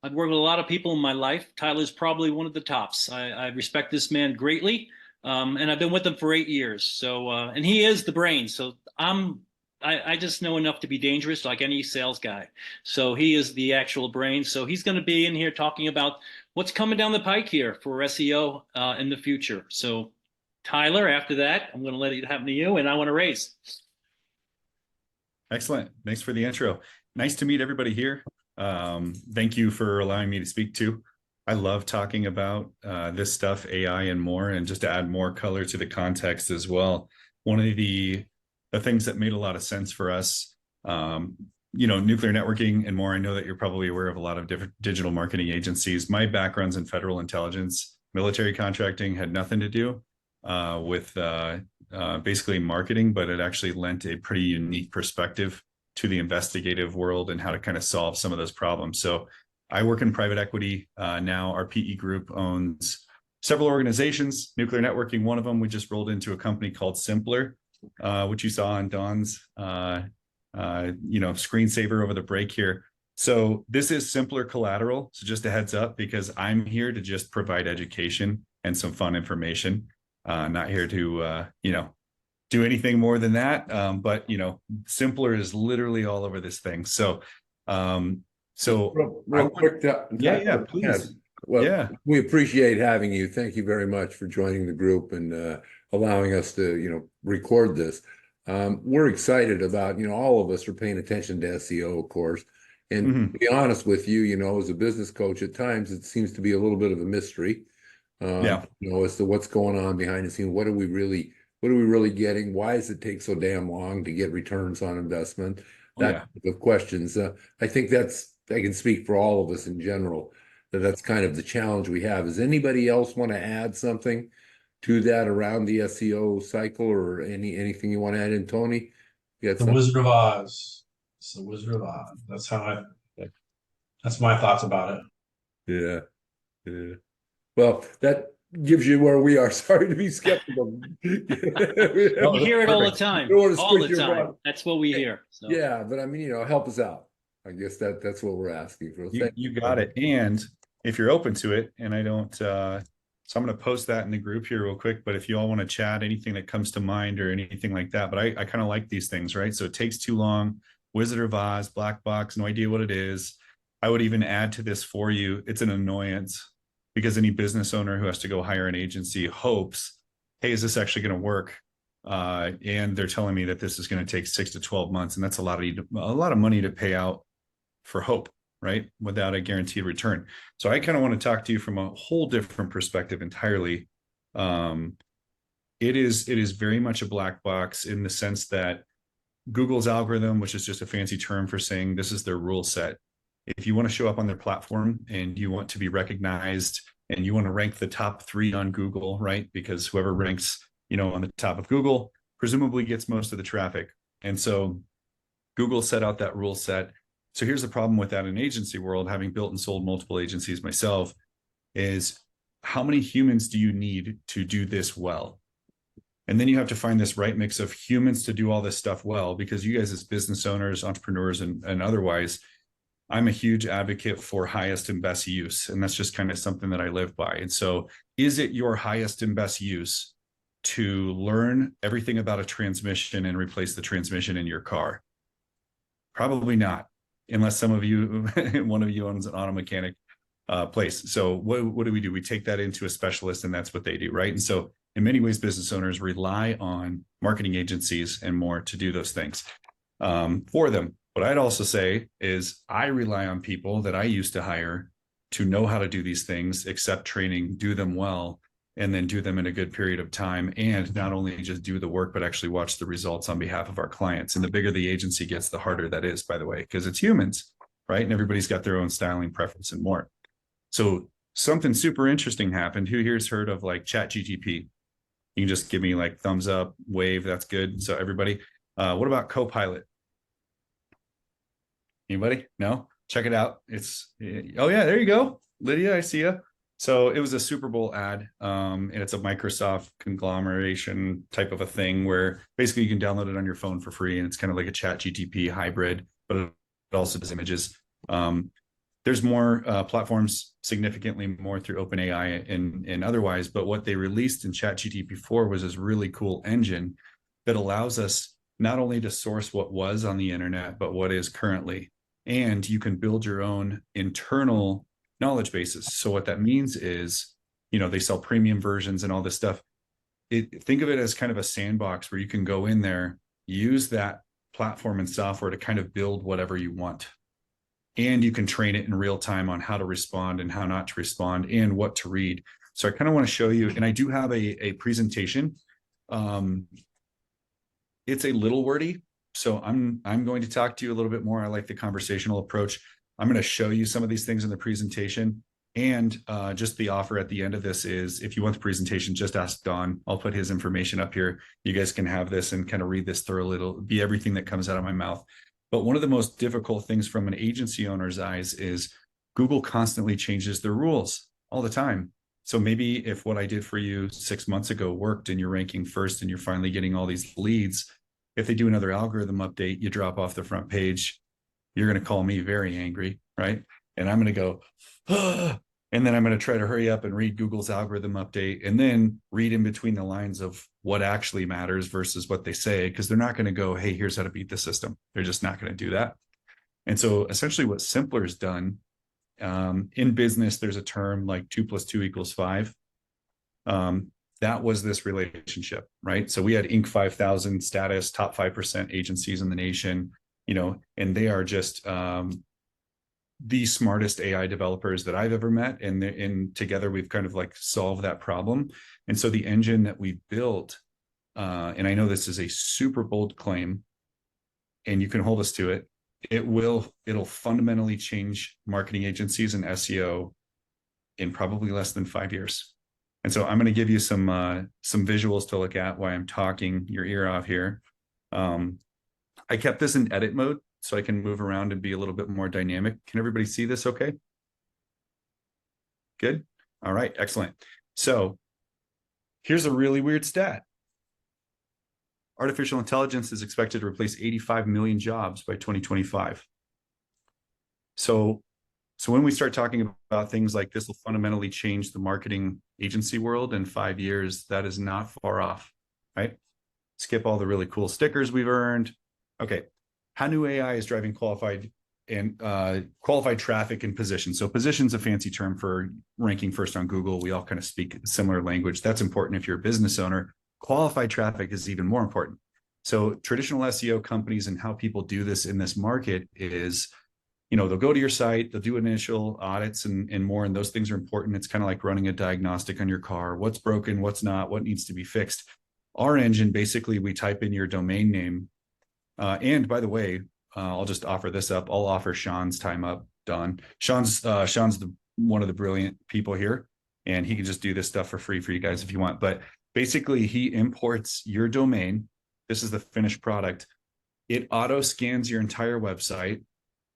I've worked with a lot of people in my life. Tyler's probably one of the tops. I respect this man greatly, and I've been with him for 8 years. So, and he is the brain. So I just know enough to be dangerous, like any sales guy. So he is the actual brain. So he's going to be in here talking about what's coming down the pike here for SEO in the future. So, Tyler, after that, I'm going to let it happen to you, and I want to raise. Excellent. Thanks for the intro. Nice to meet everybody here. Thank you for allowing me to speak too. I love talking about this stuff, AI and more, and just to add more color to the context as well. One of the things that made a lot of sense for us, nuclear networking and more. I know that you're probably aware of a lot of different digital marketing agencies. My background's in federal intelligence. Military contracting had nothing to do with basically marketing, but it actually lent a pretty unique perspective to the investigative world and how to kind of solve some of those problems. So I work in private equity now. Our PE group owns several organizations, nuclear networking, one of them. We just rolled into a company called Sympler, which you saw on Don's screensaver over the break here. So this is Sympler collateral. So just a heads up, because I'm here to just provide education and some fun information. Not here to, do anything more than that. But, Sympler is literally all over this thing. So, real quick. Please. Well, yeah, we appreciate having you. Thank you very much for joining the group and allowing us to, record this. We're excited about, all of us are paying attention to SEO, of course. And to be honest with you, as a business coach, at times it seems to be a little bit of a mystery. As to what's going on behind the scenes. What are we really getting? Why does it take so damn long to get returns on investment? Type of questions. I think I can speak for all of us in general, that's kind of the challenge we have. Does anybody else want to add something to that around the SEO cycle, or anything you want to add in, Tony? The Wizard of Oz. It's the Wizard of Oz. That's my thoughts about it. Yeah. Well, that gives you where we are. Sorry to be skeptical. You hear it all the time. All the time. That's what we hear. So. Yeah, but help us out. I guess that's what we're asking for. You got it. And if you're open to it, and I don't, so I'm going to post that in the group here real quick. But if you all want to chat, anything that comes to mind or anything like that, but I kind of like these things, right? So it takes too long. Wizard of Oz, black box, no idea what it is. I would even add to this for you. It's an annoyance. Because any business owner who has to go hire an agency hopes, hey, is this actually going to work? And they're telling me that this is going to take 6 to 12 months. And that's a lot of money to pay out for hope, right? Without a guaranteed return. So I kind of want to talk to you from a whole different perspective entirely. It is very much a black box in the sense that Google's algorithm, which is just a fancy term for saying this is their rule set. If you want to show up on their platform and you want to be recognized and you want to rank the top 3 on Google, right? Because whoever ranks, on the top of Google presumably gets most of the traffic. And so Google set out that rule set. So here's the problem with that in agency world, having built and sold multiple agencies myself, is how many humans do you need to do this well? And then you have to find this right mix of humans to do all this stuff well, because you guys as business owners, entrepreneurs, and otherwise, I'm a huge advocate for highest and best use. And that's just kind of something that I live by. And so is it your highest and best use to learn everything about a transmission and replace the transmission in your car? Probably not, unless one of you owns an auto mechanic place. So what do? We take that into a specialist, and that's what they do, right? And so in many ways, business owners rely on marketing agencies and more to do those things for them. What I'd also say is I rely on people that I used to hire to know how to do these things, accept training, do them well, and then do them in a good period of time. And not only just do the work, but actually watch the results on behalf of our clients. And the bigger the agency gets, the harder that is, by the way, because it's humans, right? And everybody's got their own styling preference and more. So something super interesting happened. Who here's heard of like ChatGPT? You can just give me like thumbs up, wave. That's good. So everybody, what about Copilot? Anybody? No? Check it out. Oh yeah, there you go. Lydia, I see you. So it was a Super Bowl ad, and it's a Microsoft conglomeration type of a thing where basically you can download it on your phone for free, and it's kind of like a ChatGPT hybrid, but it also does images. There's more platforms, significantly more through OpenAI and otherwise, but what they released in ChatGPT 4 was this really cool engine that allows us not only to source what was on the internet, but what is currently. And you can build your own internal knowledge bases. So what that means is, they sell premium versions and all this stuff. Think of it as kind of a sandbox where you can go in there, use that platform and software to kind of build whatever you want. And you can train it in real time on how to respond and how not to respond and what to read. So I kind of want to show you, and I do have a presentation. It's a little wordy, so I'm going to talk to you a little bit more. I like the conversational approach. I'm going to show you some of these things in the presentation. And just the offer at the end of this is, if you want the presentation, just ask Don. I'll put his information up here. You guys can have this and kind of read this thoroughly. It'll be everything that comes out of my mouth. But one of the most difficult things from an agency owner's eyes is Google constantly changes their rules all the time. So maybe if what I did for you 6 months ago worked and you're ranking first and you're finally getting all these leads, if they do another algorithm update, you drop off the front page, you're going to call me very angry, right? And I'm going to go, ah, and then I'm going to try to hurry up and read Google's algorithm update and then read in between the lines of what actually matters versus what they say, because they're not going to go, hey, here's how to beat the system. They're just not going to do that. And so essentially what Sympler's done, in business, there's a term like 2 + 2 = 5. That was this relationship, right? So we had Inc. 5000 status, top 5% agencies in the nation, and they are just the smartest AI developers that I've ever met. And together we've kind of like solved that problem. And so the engine that we built, and I know this is a super bold claim, and you can hold us to it, it'll fundamentally change marketing agencies and SEO in probably less than 5 years. And so I'm going to give you some visuals to look at while I'm talking your ear off here. I kept this in edit mode so I can move around and be a little bit more dynamic. Can everybody see this okay? Good. All right, excellent. So here's a really weird stat. Artificial intelligence is expected to replace 85 million jobs by 2025. So when we start talking about things like this will fundamentally change the marketing agency world in 5 years, that is not far off, right? Skip all the really cool stickers we've earned. Okay, how new AI is driving qualified traffic and position. So position's a fancy term for ranking first on Google. We all kind of speak similar language. That's important if you're a business owner. Qualified traffic is even more important. So traditional SEO companies and how people do this in this market is, they'll go to your site, they'll do initial audits and more, and those things are important. It's kind of like running a diagnostic on your car. What's broken, what's not, what needs to be fixed. Our engine, basically, we type in your domain name. And by the way, I'll just offer this up. I'll offer Sean's time up, Don. Sean's one of the brilliant people here, and he can just do this stuff for free for you guys if you want. But basically, he imports your domain. This is the finished product. It auto scans your entire website,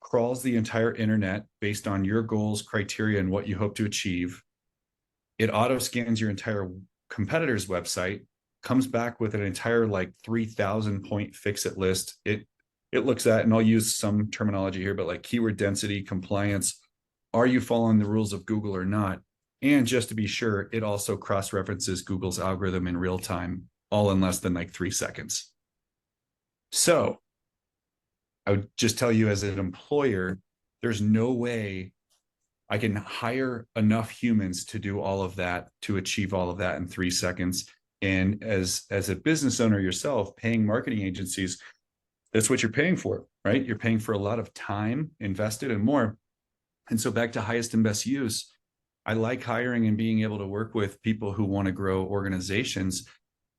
crawls the entire internet based on your goals, criteria, and what you hope to achieve. It auto scans your entire competitor's website, comes back with an entire 3,000 point fix-it list. It looks at, and I'll use some terminology here, but like keyword density, compliance, are you following the rules of Google or not? And just to be sure, it also cross-references Google's algorithm in real time, all in less than 3 seconds. So I would just tell you as an employer, there's no way I can hire enough humans to do all of that, to achieve all of that in 3 seconds. And as a business owner yourself, paying marketing agencies, that's what you're paying for, right? You're paying for a lot of time invested and more. And so back to highest and best use, I like hiring and being able to work with people who want to grow organizations.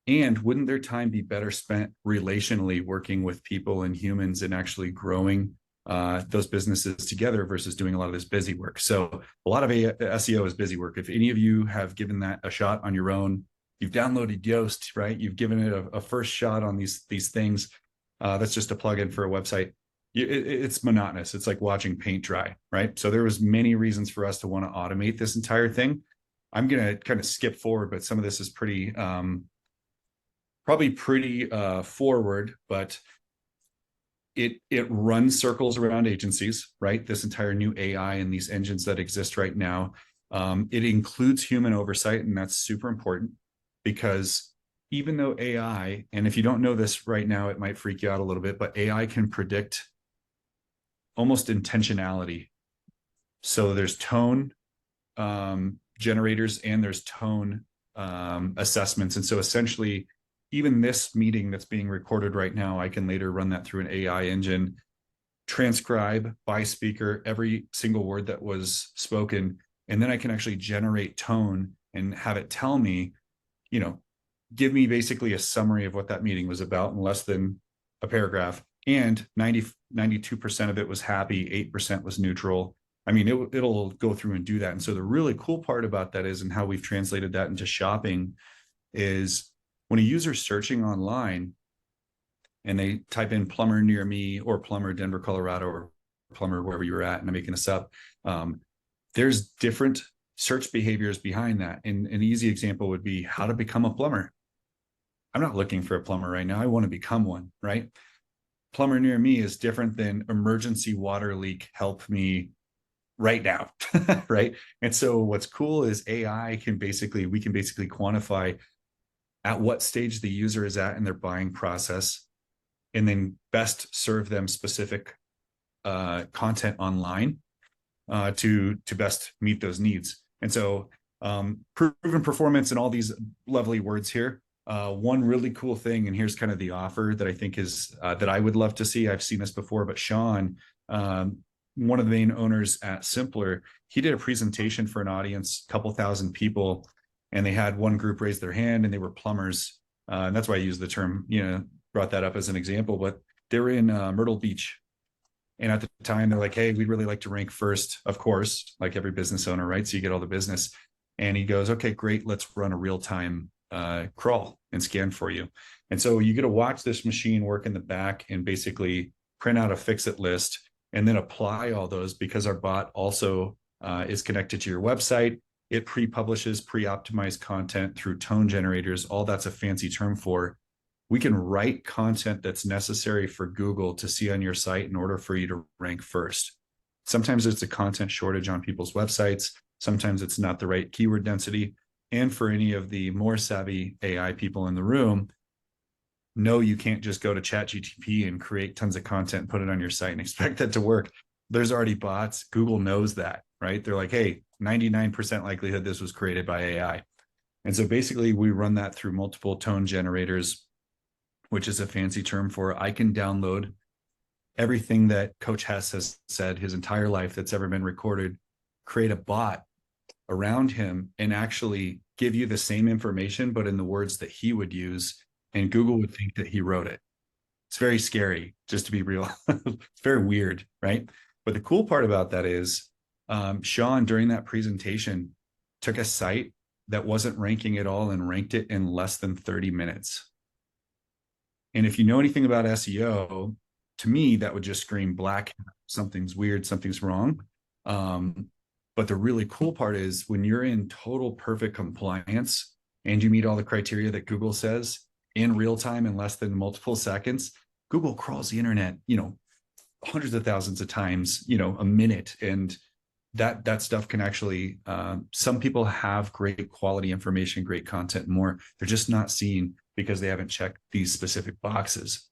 And wouldn't their time be better spent relationally working with people and humans and actually growing those businesses together versus doing a lot of this busy work? So a lot of SEO is busy work. If any of you have given that a shot on your own, you've downloaded Yoast, right? You've given it a first shot on these things. That's just a plugin for a website. It's monotonous. It's like watching paint dry, right? So there was many reasons for us to want to automate this entire thing. I'm going to kind of skip forward, but some of this is pretty, probably pretty forward. But it runs circles around agencies, right? This entire new AI and these engines that exist right now. It includes human oversight, and that's super important because even though AI, and if you don't know this right now, it might freak you out a little bit, but AI can predict almost intentionality. So there's tone generators and there's tone assessments. And so essentially, even this meeting that's being recorded right now, I can later run that through an AI engine, transcribe by speaker every single word that was spoken, and then I can actually generate tone and have it tell me, give me basically a summary of what that meeting was about in less than a paragraph. And 92% of it was happy, 8% was neutral. I mean, it'll go through and do that. And so the really cool part about that is, and how we've translated that into shopping, is when a user's searching online and they type in plumber near me or plumber Denver, Colorado, or plumber wherever you're at, and I'm making this up, there's different search behaviors behind that. And an easy example would be how to become a plumber. I'm not looking for a plumber right now. I want to become one, right? Plumber near me is different than emergency water leak, help me right now, right? And so what's cool is we can basically quantify at what stage the user is at in their buying process, and then best serve them specific content online to best meet those needs. And so proven performance and all these lovely words here. One really cool thing, and here's kind of the offer that I think is that I would love to see. I've seen this before, but Sean, one of the main owners at Sympler, he did a presentation for an audience, a couple thousand people, and they had one group raise their hand, and they were plumbers. And that's why I use the term, brought that up as an example, but they were in Myrtle Beach. And at the time, they're like, hey, we'd really like to rank first, of course, like every business owner, right? So you get all the business. And he goes, okay, great, let's run a real-time crawl and scan for you. And so you get to watch this machine work in the back and basically print out a fix-it list and then apply all those, because our bot also is connected to your website. It pre-publishes pre-optimized content through tone generators. All that's a fancy term for. We can write content that's necessary for Google to see on your site in order for you to rank first. Sometimes it's a content shortage on people's websites. Sometimes it's not the right keyword density. And for any of the more savvy AI people in the room, no, you can't just go to ChatGPT and create tons of content and put it on your site and expect that to work. There's already bots. Google knows that, right? They're like, hey, 99% likelihood this was created by AI. And so basically we run that through multiple tone generators, which is a fancy term for I can download everything that Coach Hess has said his entire life that's ever been recorded, create a bot around him, and actually give you the same information, but in the words that he would use, and Google would think that he wrote it. It's very scary, just to be real. It's very weird, right? But the cool part about that is Sean, during that presentation, took a site that wasn't ranking at all and ranked it in less than 30 minutes. And if you know anything about SEO, to me, that would just scream black. Something's weird, something's wrong. But the really cool part is when you're in total perfect compliance and you meet all the criteria that Google says in real time in less than multiple seconds, Google crawls the internet, hundreds of thousands of times, a minute. And that stuff can actually, some people have great quality information, great content, and more. They're just not seen because they haven't checked these specific boxes.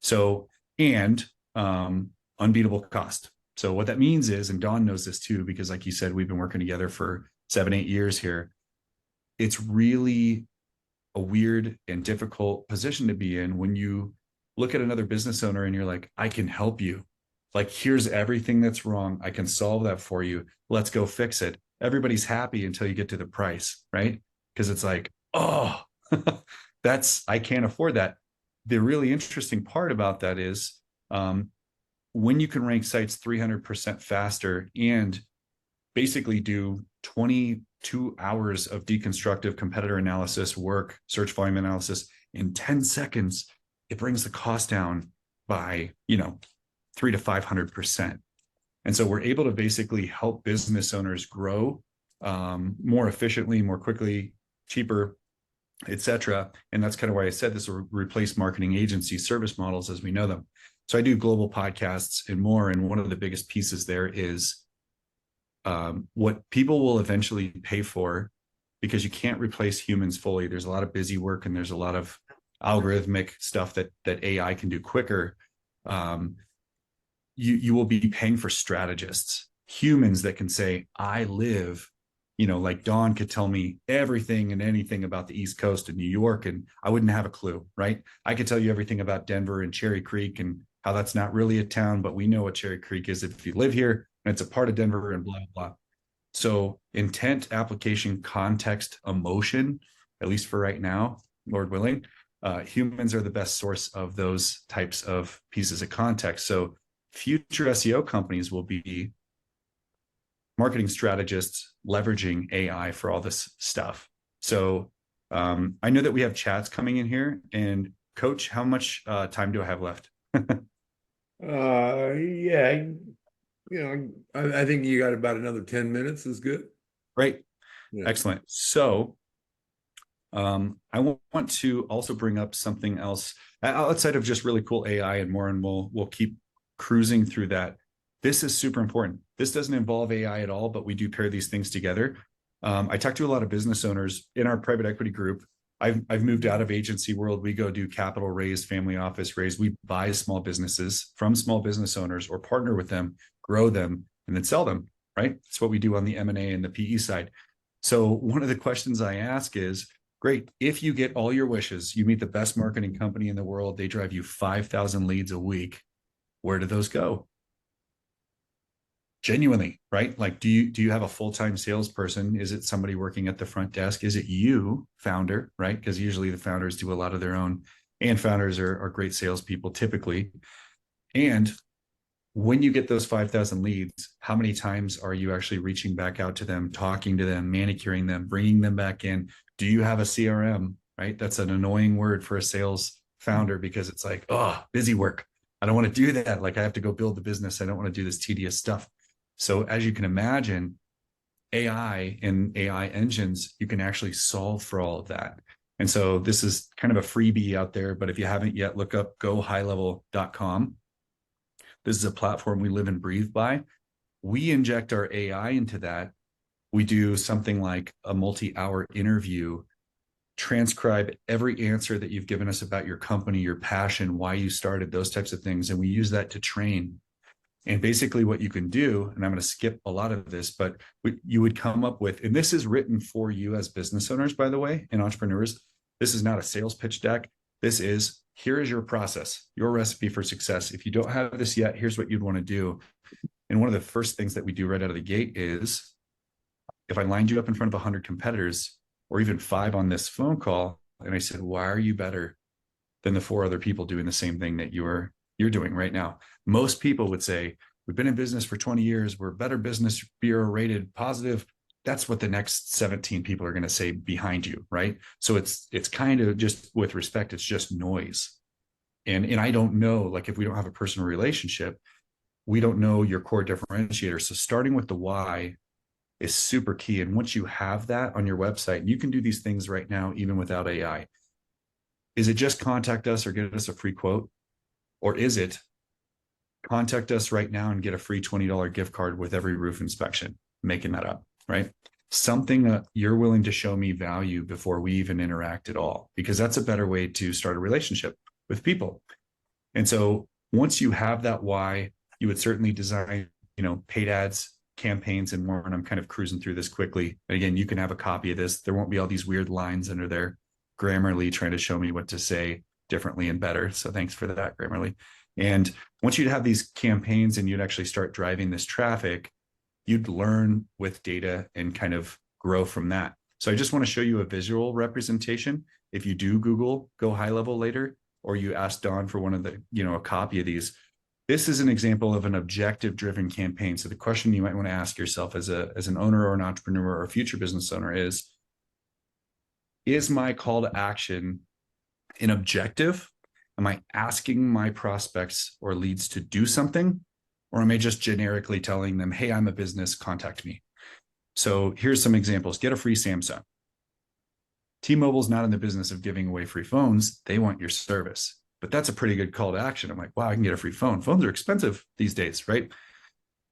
So, and unbeatable cost. So what that means is, and Dawn knows this too, because like you said, we've been working together for 7-8 years here. It's really a weird and difficult position to be in when you look at another business owner and you're like, I can help you. Like, here's everything that's wrong. I can solve that for you. Let's go fix it. Everybody's happy until you get to the price, right? Because it's like, oh, I can't afford that. The really interesting part about that is when you can rank sites 300% faster and basically do 22 hours of deconstructive competitor analysis work, search volume analysis in 10 seconds, it brings the cost down by, 300 to 500%. And so we're able to basically help business owners grow more efficiently, more quickly, cheaper, etc. And that's kind of why I said this will replace marketing agency service models as we know them. So I do global podcasts and more. And one of the biggest pieces there is what people will eventually pay for, because you can't replace humans fully. There's a lot of busy work and there's a lot of algorithmic stuff that AI can do quicker. You will be paying for strategists, humans that can say, I live, like Dawn could tell me everything and anything about the East Coast of New York, and I wouldn't have a clue, right? I could tell you everything about Denver and Cherry Creek and how that's not really a town, but we know what Cherry Creek is if you live here, and it's a part of Denver and blah, blah. So intent, application, context, emotion, at least for right now, Lord willing, humans are the best source of those types of pieces of context. So future SEO companies will be marketing strategists leveraging AI for all this stuff. So I know that we have chats coming in here. And Coach, how much time do I have left? Yeah, I think you got about another 10 minutes is good. Great. Yeah. Excellent. So I want to also bring up something else outside of just really cool AI and more, and we'll keep cruising through that. This is super important. This doesn't involve AI at all, but we do pair these things together. I talk to a lot of business owners in our private equity group. I've moved out of agency world. We go do capital raise, family office raise. We buy small businesses from small business owners or partner with them, grow them, and then sell them, right? That's what we do on the M&A and the PE side. So one of the questions I ask is, great, if you get all your wishes, you meet the best marketing company in the world, they drive you 5,000 leads a week, where do those go? Genuinely, right? Like, do you have a full-time salesperson? Is it somebody working at the front desk? Is it you, founder, right? Because usually the founders do a lot of their own, and founders are great salespeople typically. And when you get those 5,000 leads, how many times are you actually reaching back out to them, talking to them, manicuring them, bringing them back in? Do you have a CRM, right? That's an annoying word for a sales founder, because it's like, oh, busy work. I don't want to do that. Like, I have to go build the business. I don't want to do this tedious stuff. So as you can imagine, AI and AI engines, you can actually solve for all of that. And so this is kind of a freebie out there, but if you haven't yet, look up gohighlevel.com. This is a platform we live and breathe by. We inject our AI into that. We do something like a multi-hour interview, transcribe every answer that you've given us about your company, your passion, why you started, those types of things. And we use that to train. And basically what you can do, and I'm going to skip a lot of this, but you would come up with, and this is written for you as business owners, by the way, and entrepreneurs. This is not a sales pitch deck. This is, here is your process, your recipe for success. If you don't have this yet, here's what you'd want to do. And one of the first things that we do right out of the gate is, if I lined you up in front of 100 competitors, or even 5 on this phone call, and I said, why are you better than the 4 other people doing the same thing that you're doing right now? Most people would say, we've been in business for 20 years. We're Better Business Bureau rated positive. That's what the next 17 people are going to say behind you, right? So it's kind of, just with respect, it's just noise. And I don't know, like, if we don't have a personal relationship, we don't know your core differentiator. So starting with the why is super key. And once you have that on your website, you can do these things right now, even without AI. Is it just contact us or get us a free quote? Or is it contact us right now and get a free $20 gift card with every roof inspection? Making that up, right? Something that you're willing to show me value before we even interact at all, because that's a better way to start a relationship with people. And so once you have that why, you would certainly design, paid ads, campaigns, and more. And I'm kind of cruising through this quickly. And again, you can have a copy of this. There won't be all these weird lines under there, Grammarly trying to show me what to say differently and better. So thanks for that, Grammarly. And once you'd have these campaigns and you'd actually start driving this traffic, you'd learn with data and kind of grow from that. So I just want to show you a visual representation. If you do Google Go High Level later, or you ask Dawn for one of the, a copy of these, this is an example of an objective driven campaign. So the question you might want to ask yourself as an owner or an entrepreneur or a future business owner is my call to action an objective? Am I asking my prospects or leads to do something? Or am I just generically telling them, hey, I'm a business, contact me? So here's some examples. Get a free Samsung. T-Mobile's not in the business of giving away free phones. They want your service. But that's a pretty good call to action. I'm like, wow, I can get a free phone. Phones are expensive these days, right?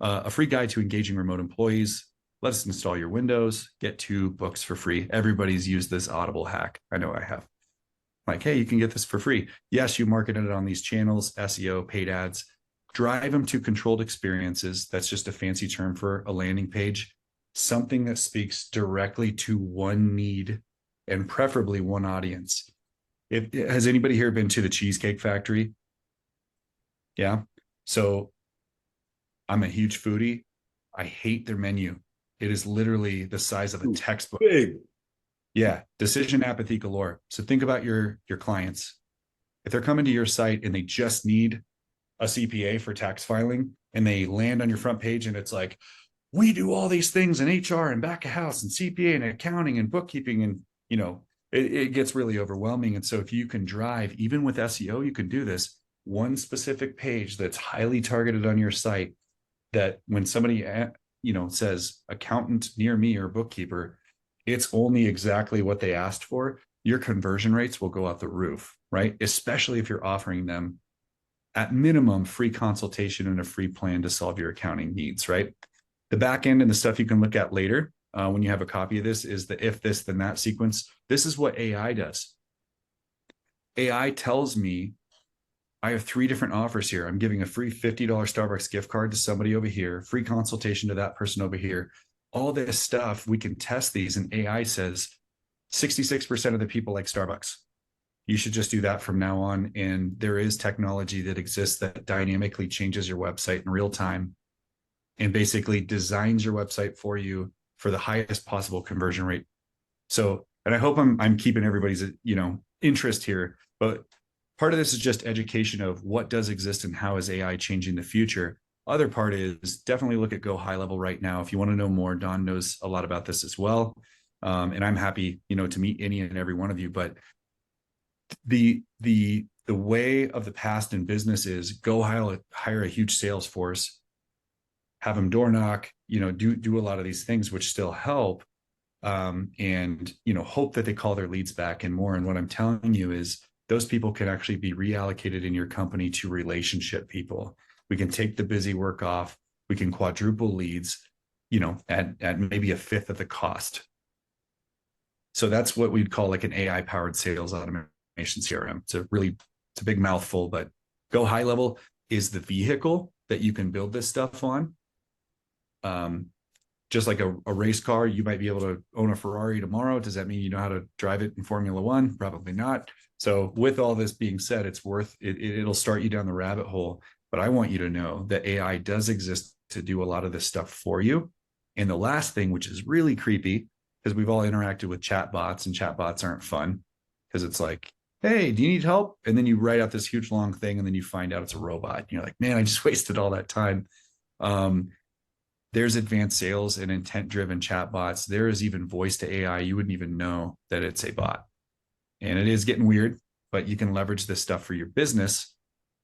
A free guide to engaging remote employees. Let us install your Windows. Get 2 books for free. Everybody's used this Audible hack. I know I have. Like, hey, you can get this for free. Yes, you marketed it on these channels, SEO, paid ads. Drive them to controlled experiences. That's just a fancy term for a landing page. Something that speaks directly to one need and preferably one audience. Has anybody here been to the Cheesecake Factory? Yeah. So I'm a huge foodie. I hate their menu. It is literally the size of a textbook. Big. Yeah, decision apathy galore. So think about your clients. If they're coming to your site and they just need a CPA for tax filing, and they land on your front page and it's like, we do all these things in HR and back of house and CPA and accounting and bookkeeping, and it gets really overwhelming. And so if you can drive, even with SEO, you can do this, one specific page that's highly targeted on your site, that when somebody says accountant near me or bookkeeper, it's only exactly what they asked for. Your conversion rates will go out the roof, right? Especially if you're offering them at minimum free consultation and a free plan to solve your accounting needs, right? The back end and the stuff you can look at later when you have a copy of this is the if this then that sequence. This is what AI does. AI tells me I have 3 different offers here. I'm giving a free $50 Starbucks gift card to somebody over here, free consultation to that person over here. All this stuff, we can test these, and AI says 66% of the people like Starbucks. You should just do that from now on. And there is technology that exists that dynamically changes your website in real time and basically designs your website for you for the highest possible conversion rate. So, and I hope I'm keeping everybody's, interest here, but part of this is just education of what does exist and how is AI changing the future. Other part is definitely look at Go High Level right now. If you want to know more, Don knows a lot about this as well. And I'm happy, to meet any and every one of you, but the way of the past in business is go hire a huge sales force, have them door knock, do a lot of these things, which still help. And hope that they call their leads back and more. And what I'm telling you is those people can actually be reallocated in your company to relationship people. We can take the busy work off. We can quadruple leads, at maybe a fifth of the cost. So that's what we'd call like an AI powered sales automation CRM. It's a big mouthful, but Go High Level is the vehicle that you can build this stuff on. Just like a race car, you might be able to own a Ferrari tomorrow. Does that mean you know how to drive it in Formula One? Probably not. So with all this being said, it's worth it. It'll start you down the rabbit hole. But I want you to know that AI does exist to do a lot of this stuff for you. And the last thing, which is really creepy, because we've all interacted with chatbots, and chatbots aren't fun because it's like, hey, do you need help? And then you write out this huge long thing, and then you find out it's a robot. And you're like, man, I just wasted all that time. There's advanced sales and intent-driven chatbots. There is even voice to AI. You wouldn't even know that it's a bot. And it is getting weird, but you can leverage this stuff for your business.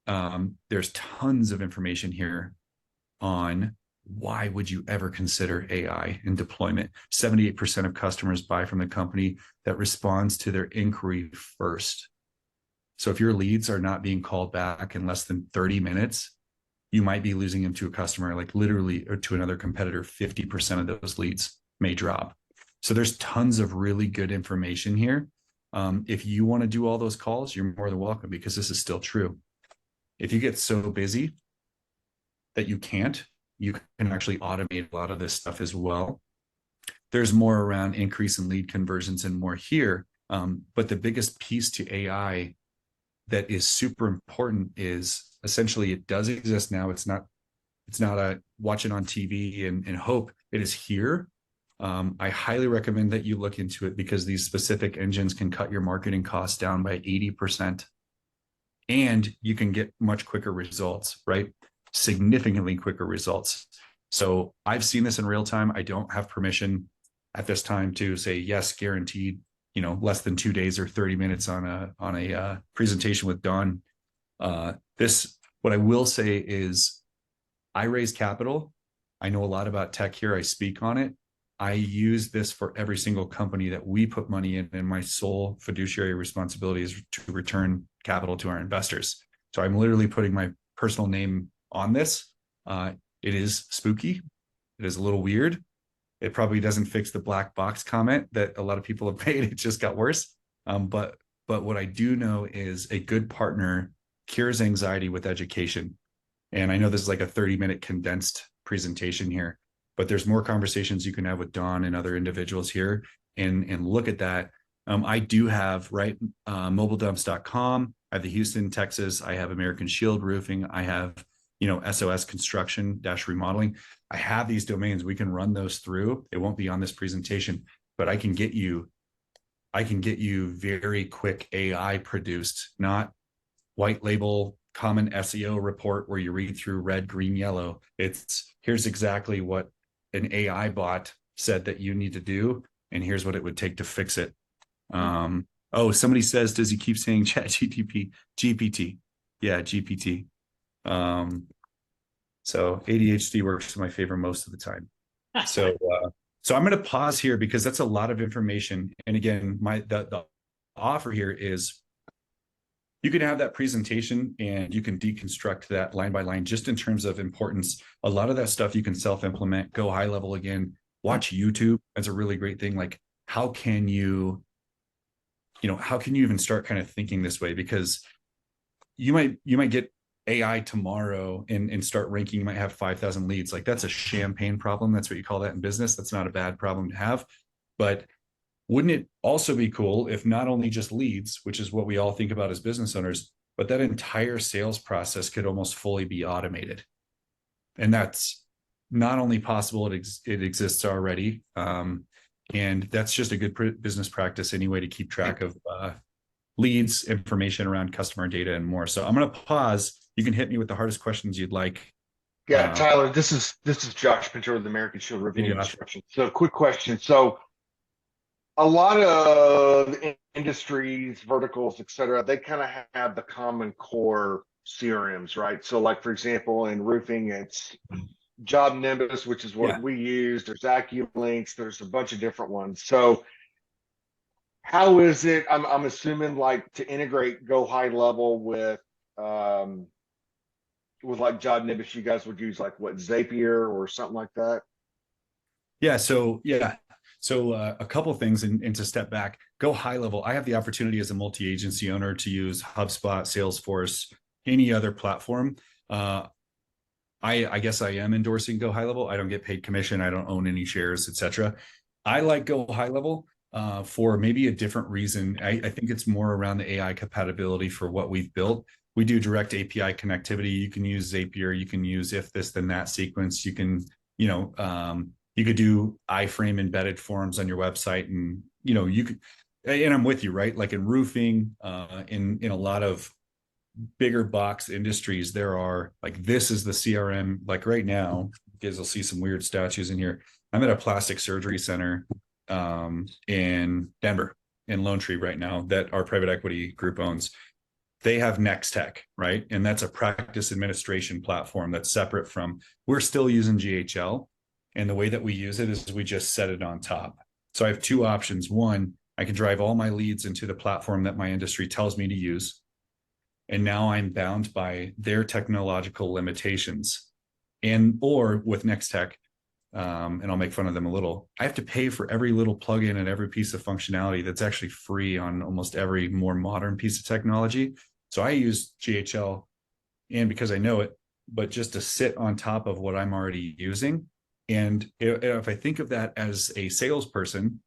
There's tons of information here on why would you ever consider AI in deployment. 78% of customers buy from the company that responds to their inquiry first. So if your leads are not being called back in less than 30 minutes, you might be losing them to a customer, like literally, or to another competitor. 50% of those leads may drop. So there's tons of really good information here. If you want to do all those calls, you're more than welcome, because this is still true. If you get so busy that you can't, you can actually automate a lot of this stuff as well. There's more around increase in lead conversions and more here. But the biggest piece to AI that is super important is essentially it does exist now. It's not a watch it on TV and hope. It is here. I highly recommend that you look into it, because these specific engines can cut your marketing costs down by 80%. And you can get much quicker results, right? Significantly quicker results. So I've seen this in real time. I don't have permission at this time to say, yes, guaranteed, less than 2 days or 30 minutes on a presentation with Don. What I will say is I raise capital. I know a lot about tech here. I speak on it. I use this for every single company that we put money in, and my sole fiduciary responsibility is to return capital to our investors. So I'm literally putting my personal name on this. It is spooky. It is a little weird. It probably doesn't fix the black box comment that a lot of people have made. It just got worse. But what I do know is a good partner cures anxiety with education. And I know this is like a 30-minute condensed presentation here, but there's more conversations you can have with Don and other individuals here and look at that. I do have, right, mobiledumps.com. I have the Houston, Texas. I have American Shield Roofing. I have, SOS Construction Remodeling. I have these domains. We can run those through. It won't be on this presentation, but I can get you very quick AI produced, not white label common SEO report where you read through red, green, yellow. It's here's exactly what an AI bot said that you need to do, and here's what it would take to fix it. Somebody says, does he keep saying chat GPT? Yeah, GPT. So ADHD works in my favor most of the time. So I'm going to pause here because that's a lot of information. And again, the offer here is you can have that presentation and you can deconstruct that line by line just in terms of importance. A lot of that stuff you can self-implement, go high level again, watch YouTube. That's a really great thing. Like, how can you even start kind of thinking this way? Because you might get AI tomorrow and start ranking. You might have 5,000 leads. Like, that's a champagne problem. That's what you call that in business. That's not a bad problem to have. But wouldn't it also be cool if not only just leads, which is what we all think about as business owners, but that entire sales process could almost fully be automated? And that's not only possible, it exists already. And that's just a good business practice anyway, to keep track of leads, information around customer data, and more. So I'm going to pause. You can hit me with the hardest questions you'd like. Yeah, Tyler, this is Josh Pinter with American Shield Roofing and Construction. So quick question. So a lot of industries, verticals, et cetera, they kind of have the common core CRMs, right? So like, for example, in roofing, it's Job Nimbus, which is what we use. There's AccuLinks. There's a bunch of different ones. So how is it? I'm assuming, like, to integrate Go High Level with like Job Nimbus, you guys would use like what, Zapier or something like that? So a couple of things, and to step back, Go High Level. I have the opportunity as a multi-agency owner to use HubSpot, Salesforce, any other platform. I guess I am endorsing Go High Level. I don't get paid commission. I don't own any shares, etc. I like Go High Level for maybe a different reason. I think it's more around the AI compatibility for what we've built. We do direct API connectivity. You can use Zapier. You can use if this then that sequence. You can, you could do iframe embedded forms on your website, and you could. And I'm with you, right? Like in roofing, in a lot of bigger box industries, there are, like, this is the CRM. Like right now, you guys will see some weird statues in here. I'm at a plastic surgery center in Denver, in Lone Tree right now, that our private equity group owns. They have Nextech, right? And that's a practice administration platform that's separate from, we're still using GHL. And the way that we use it is we just set it on top. So I have two options. One, I can drive all my leads into the platform that my industry tells me to use. And now I'm bound by their technological limitations. Or with Nextech, and I'll make fun of them a little, I have to pay for every little plugin and every piece of functionality that's actually free on almost every more modern piece of technology. So I use GHL, and because I know it, but just to sit on top of what I'm already using. And if I think of that as a salesperson,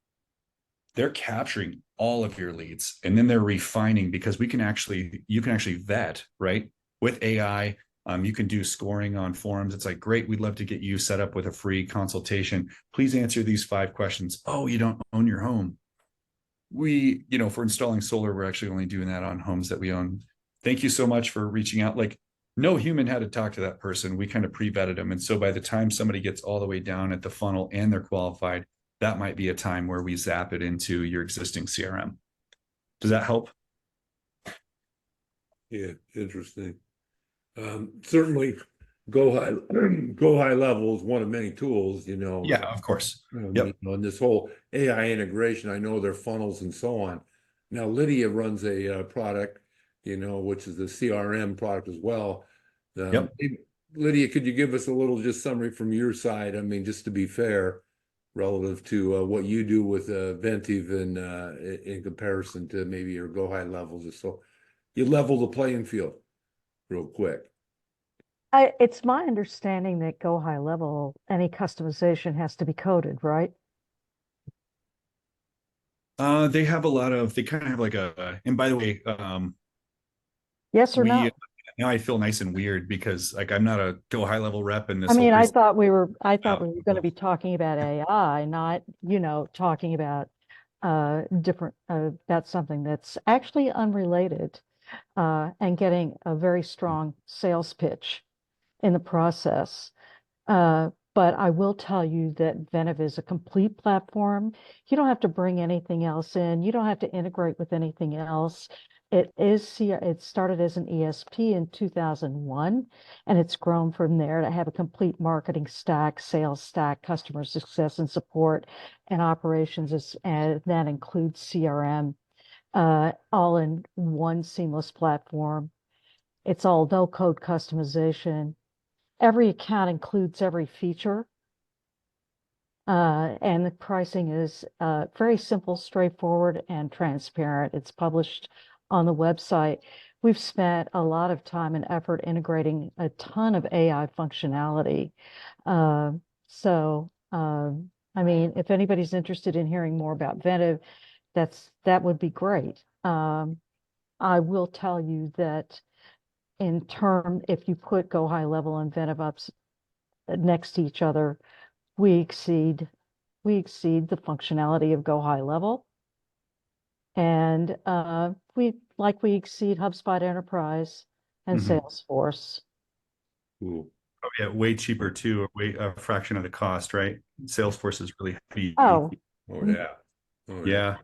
they're capturing all of your leads, and then they're refining, because you can actually vet, right? With AI, you can do scoring on forums. It's like, great, we'd love to get you set up with a free consultation. Please answer these 5 questions. Oh, you don't own your home. For installing solar, we're actually only doing that on homes that we own. Thank you so much for reaching out. Like, no human had to talk to that person. We kind of pre-vetted them. And so by the time somebody gets all the way down at the funnel and they're qualified, that might be a time where we zap it into your existing CRM. Does that help? Yeah, interesting. Certainly go high, go high level is one of many tools, you know. Yeah, of course. Yep. You know, and this whole AI integration, I know their funnels and so on. Now, Lydia runs a product, you know, which is the CRM product as well. Yep. Lydia, could you give us a little just summary from your side? I mean, just to be fair, relative to what you do with Ventive and in comparison to maybe your go high levels, just so you level the playing field real quick. It's my understanding that go high level, any customization has to be coded, right? They have a lot of, they kind of have like and by the way, Yes or no? now I feel nice and weird because like I'm not a go high level rep in this I mean, I whole thought we were Oh. going to be talking about AI, not, you know, talking about different about something that's actually unrelated and getting a very strong sales pitch in the process. But I will tell you that Ventive is a complete platform. You don't have to bring anything else in. You don't have to integrate with anything else. It started as an ESP in 2001, and it's grown from there to have a complete marketing stack, sales stack, customer success and support, and operations, and that includes CRM, all in one seamless platform. It's all no code customization. Every account includes every feature. And the pricing is very simple, straightforward, and transparent. It's published on the website. We've spent a lot of time and effort integrating a ton of AI functionality. I mean, if anybody's interested in hearing more about Ventive, that would be great. I will tell you that if you put Go High Level and Ventive up next to each other, we exceed the functionality of Go High Level, and we exceed HubSpot Enterprise and Salesforce. Cool. Oh, yeah, way cheaper too, a fraction of the cost, right? Salesforce is really heavy. Oh yeah. Oh, Yeah.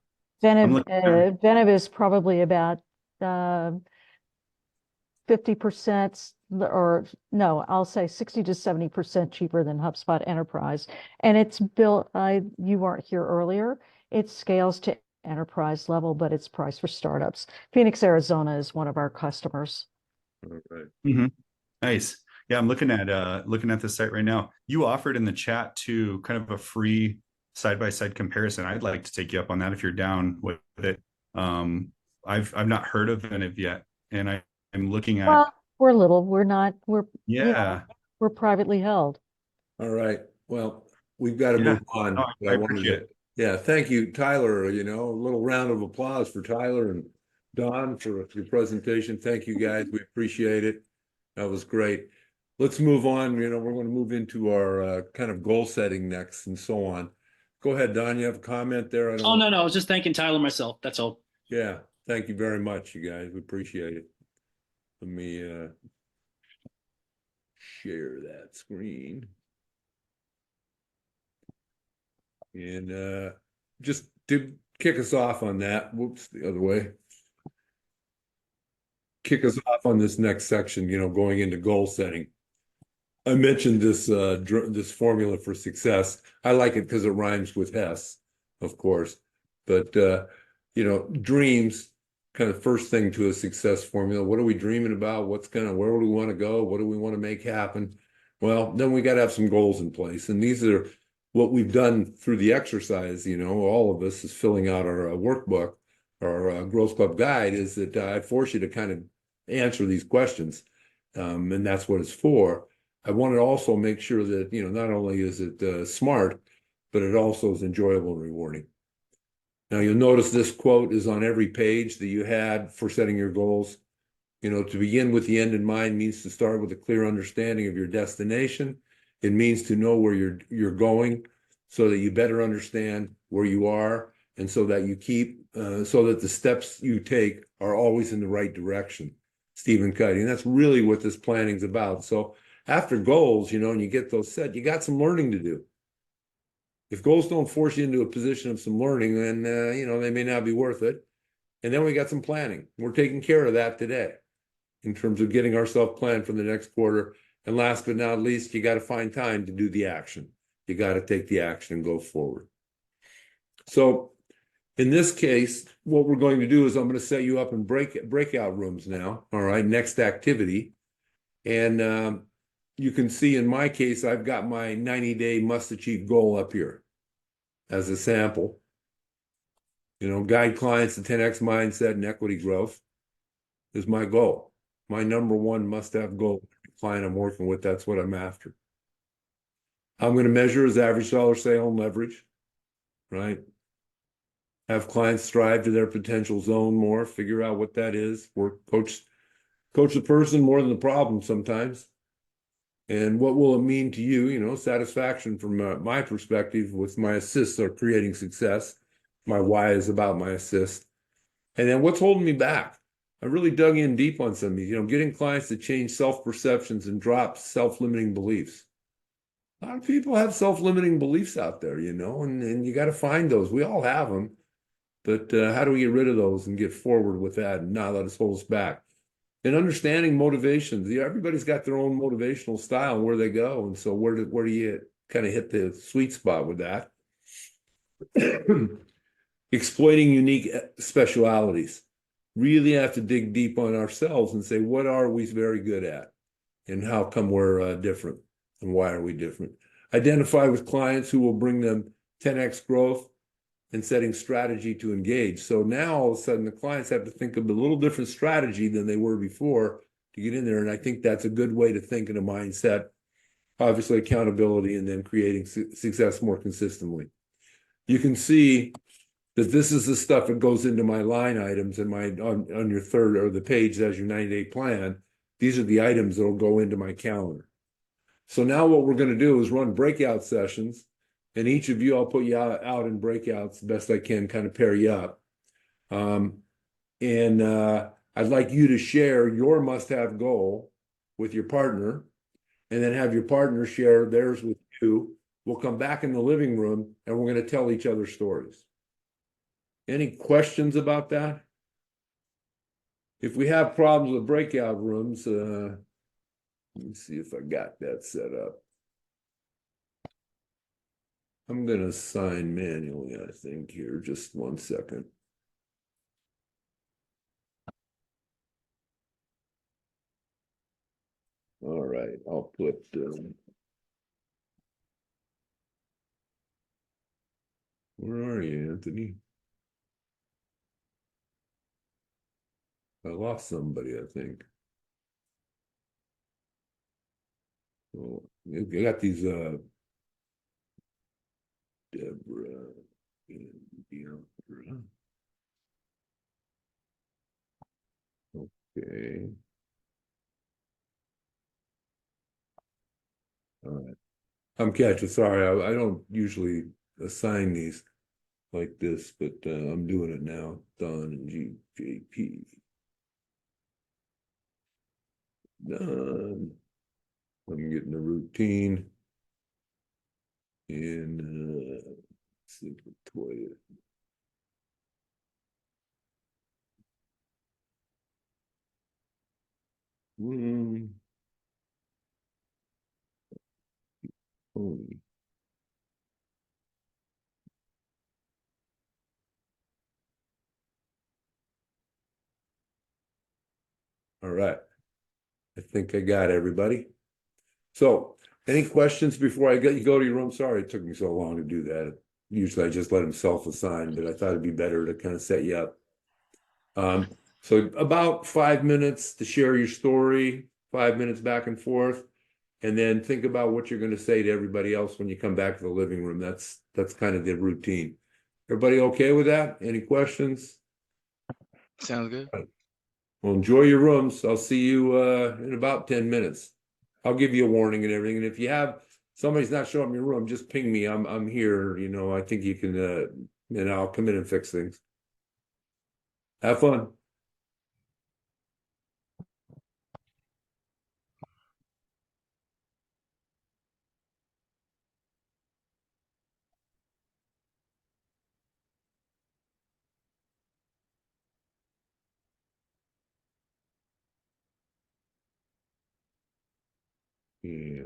Ventive is probably about 50%, or no, I'll say 60 to 70% cheaper than HubSpot Enterprise. And it's built, you weren't here earlier, it scales to enterprise level, but it's priced for startups. Phoenix, Arizona is one of our customers. Okay. Nice. Yeah, I'm looking at the site right now. You offered in the chat too kind of a free side-by-side comparison. I'd like to take you up on that if you're down with it. I've not heard of Ventive yet, and I'm looking at. Well, we're Yeah. we're privately held. All right. Well, we've got to move on. No, I appreciate it. Yeah, thank you, Tyler. You know, a little round of applause for Tyler and Don for your presentation. Thank you, guys. We appreciate it. That was great. Let's move on. You know, we're going to move into our kind of goal setting next and so on. Go ahead, Don. You have a comment there? Oh, no, I was just thanking Tyler myself. That's all. Yeah, thank you very much, you guys. We appreciate it. Let me share that screen. And just to kick us off on that, whoops, the other way. Kick us off on this next section, you know, going into goal setting. I mentioned this this formula for success. I like it because it rhymes with Hess, of course. But you know, dreams, kind of first thing to a success formula. What are we dreaming about? Where do we want to go? What do we want to make happen? Well, then we got to have some goals in place. And these are what we've done through the exercise, you know, all of us is filling out our workbook, our Growth Club guide, is that I force you to kind of answer these questions. And that's what it's for. I want to also make sure that, you know, not only is it smart, but it also is enjoyable and rewarding. Now, you'll notice this quote is on every page that you had for setting your goals. You know, to begin with the end in mind means to start with a clear understanding of your destination. It means to know where you're going so that you better understand where you are, and so that you so that the steps you take are always in the right direction. Stephen Covey. And that's really what this planning is about. So after goals, you know, and you get those set, you got some learning to do. If goals don't force you into a position of some learning, then, you know, they may not be worth it. And then we got some planning. We're taking care of that today in terms of getting ourselves planned for the next quarter And last but not least, you got to find time to do the action. You got to take the action and go forward. So in this case, what we're going to do is I'm going to set you up in breakout rooms now. All right, next activity. And you can see in my case, I've got my 90-day must-achieve goal up here as a sample. You know, guide clients to 10x mindset and equity growth is my goal. My number one must-have goal. Client I'm working with, that's what I'm after. I'm going to measure his average dollar sale and leverage, right? Have clients strive to their potential zone more, figure out what that is, work, coach the person more than the problem sometimes. And what will it mean to you? You know, satisfaction from my perspective with my assists are creating success. My why is about my assist. And then what's holding me back? I really dug in deep on some of these, you know, getting clients to change self-perceptions and drop self-limiting beliefs. A lot of people have self-limiting beliefs out there, you know, and you got to find those. We all have them. But how do we get rid of those and get forward with that and not let us hold us back? And understanding motivations. You know, everybody's got their own motivational style and where they go. And so where do you kind of hit the sweet spot with that? Exploiting unique specialities. Really have to dig deep on ourselves and say, what are we very good at? And how come we're different? And why are we different? Identify with clients who will bring them 10x growth and setting strategy to engage. So now all of a sudden the clients have to think of a little different strategy than they were before to get in there. And I think that's a good way to think in a mindset. Obviously accountability and then creating success more consistently. You can see that this is the stuff that goes into my line items and my on your third or the page as your 90-day plan. These are the items that will go into my calendar. So now what we're going to do is run breakout sessions. And each of you, I'll put you out in breakouts the best I can, kind of pair you up. And I'd like you to share your must-have goal with your partner, and then have your partner share theirs with you. We'll come back in the living room, and we're going to tell each other stories. Any questions about that? If we have problems with breakout rooms, let me see if I got that set up. I'm going to sign manually, I think, here. Just 1 second. All right, I'll put where are you, Anthony? I lost somebody, I think. Oh, you got these Deborah and Deandra. Okay. All right. I'm catching. Sorry, I don't usually assign these like this, but I'm doing it now. Don and GJP. Done. I'm getting the routine. And Sympler toilet. Holy. All right. I think I got everybody. So, any questions before I get you go to your room? Sorry it took me so long to do that. Usually I just let them self-assign, but I thought it'd be better to kind of set you up. So about 5 minutes to share your story, 5 minutes back and forth, and then think about what you're going to say to everybody else when you come back to the living room. That's kind of the routine. Everybody okay with that? Any questions? Sounds good. Well, enjoy your rooms. I'll see you in about 10 minutes. I'll give you a warning and everything. And if you have somebody's not showing up in your room, just ping me. I'm here. You know, I think you can and I'll come in and fix things. Have fun. Yeah.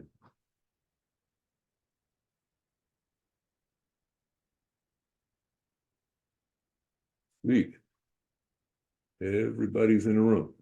Sweet. Everybody's in the room.